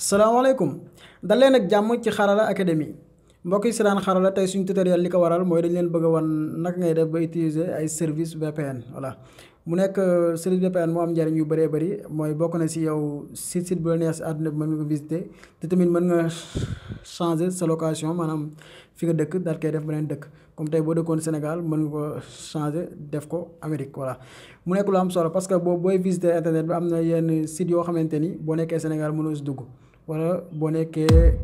salaamaaleykum dal leen ak jàmm ci Xarala académie mbokk yi si daan Xarala tey suñu tutoriel li ko waral mooy dañ leen bëgg a wan naka ngay def ba utiliser ay service VPN voilà mu nekk service VPN moo am njariñ yu bëree bëri mooy bokk na si yow site bu la neex si àdduna bi mën nga ko visiter te tamit mën nga changer sa location maanaam fi nga dëkk daal koy def beneen dëkk comme tey boo dëkkoon Sénégal mën nga ko changer def ko Amérique voilà mu nekk lu am solo parce que booy visiter internet bi am na yenn site yoo xamante ni boo nekkee Sénégal mënoo si dugg wala boo nekkee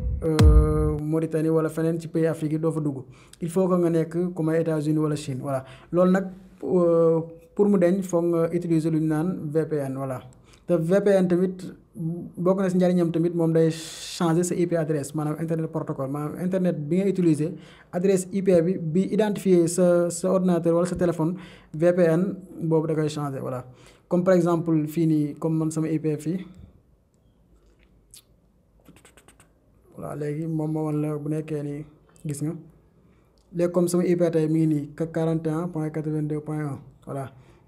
Mauritanie wala feneen ci pays Afrique yi doo fa dugg il faut que nga nekk comme ay États-Unis wala Chine voilà loolu nag pour mu deñ foog nga utiliser lu ñu naan VPN voilà te VPN tamit bokk na si njariñam tamit moom day changer sa IP adresse maanaam internet protocole maanaam internet bi nga utiliser adresse IP bi identifier sa ordinateur wala sa téléphone VPN boobu da koy changer voilà comme par exemple fii nii comme man sama IP fii. voilà léegi moom moo wan la bu nekkee nii gis nga léegi comme sama IP tey mi ngi nii 41.82.1 voilà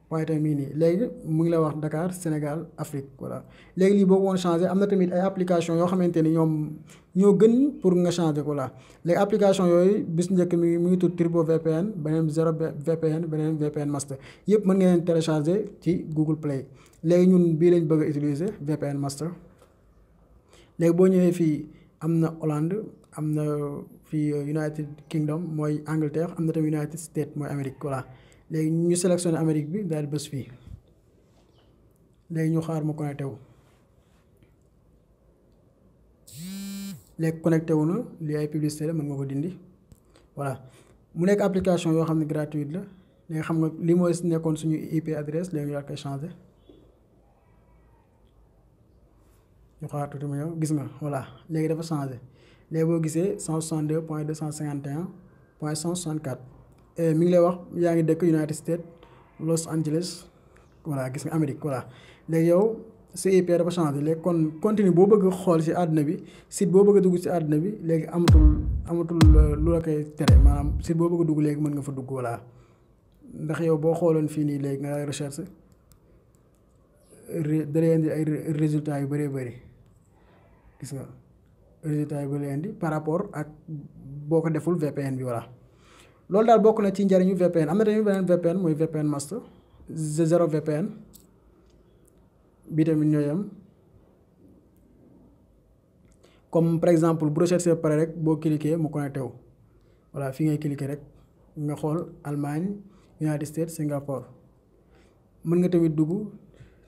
point tey mi ngi nii léegi mu ngi la wax Dakar Sénégal Afrique voilà léegi lii boo ko woon changé am na tamit ay application yoo xamante ni ñoom ñoo gën pour nga changé ko voilà léegi application yooyu bis njëkk mi ngi tudd Turbo VPN beneen Zero VPN beneen VPN Master yëpp mën ngeen télécharger ci Google Play léegi ñun bii lañ bëgg a utiliser VPN Master léegi boo ñëwee fii am na Hollande am na fii United Kingdom mooy Angleterre am na tamit United States mooy Amérique voilà léegi ñu sélectionné Amérique bi daal di bës fii léegi ñu xaar mu connecté wu léegi connecté wu na lii ay publicité la mën nga ko dindi voilà mu nekk application yoo xam ne gratuite la léegi xam nga lii mooy nekkoon suñu IP adresse léegi ñu daal koy changé ñu xaar tuuti mu ñëw gis nga voilà léegi dafa changé léegi boo gisee 162.251.164 mi ngi lay wax yaa ngi dëkk United States Los Angeles voilà gis nga Amérique voilà léegi yow sa IP dafa changé léegi kon continue boo bëgg xool si àdduna bi site boo bëgg a dugg si àdduna bi léegi amatul lu la koy tere maanaam site boo bëgg a dugg léegi mën nga fa dugg voilà ndax yow boo xooloon fii nii léegi nga recherche da lay indi ay résultats yu bëree bëri gis nga résultat yi ba leen di par rapport ak boo ko deful VPN bi voilà loolu daal bokk na ci njariñu VPN am na tamit beneen VPN mooy VPN Master Zero VPN bii tamit ñoo yem comme par exemple bu recherche pare rek boo cliquer mu connecté wu voilà fii ngay cliquer rek nga xool Allemagne United States Singapour mën nga tamit dugg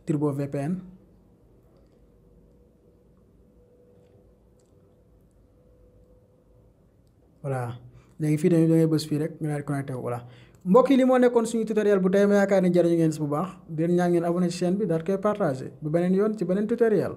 Turbo VPN voilà léegi fii tamit da ngay bës fii rek nga daal di connecté wu voilà mbokk yi li moo nekkoon suñu tutoriel bu tey ma yaakaar ni jariñu ngeen si bu baax di leen ñaan ngeen abonné ci chaîne bi daal koy partagé bu beneen yoon ci beneen tutoriel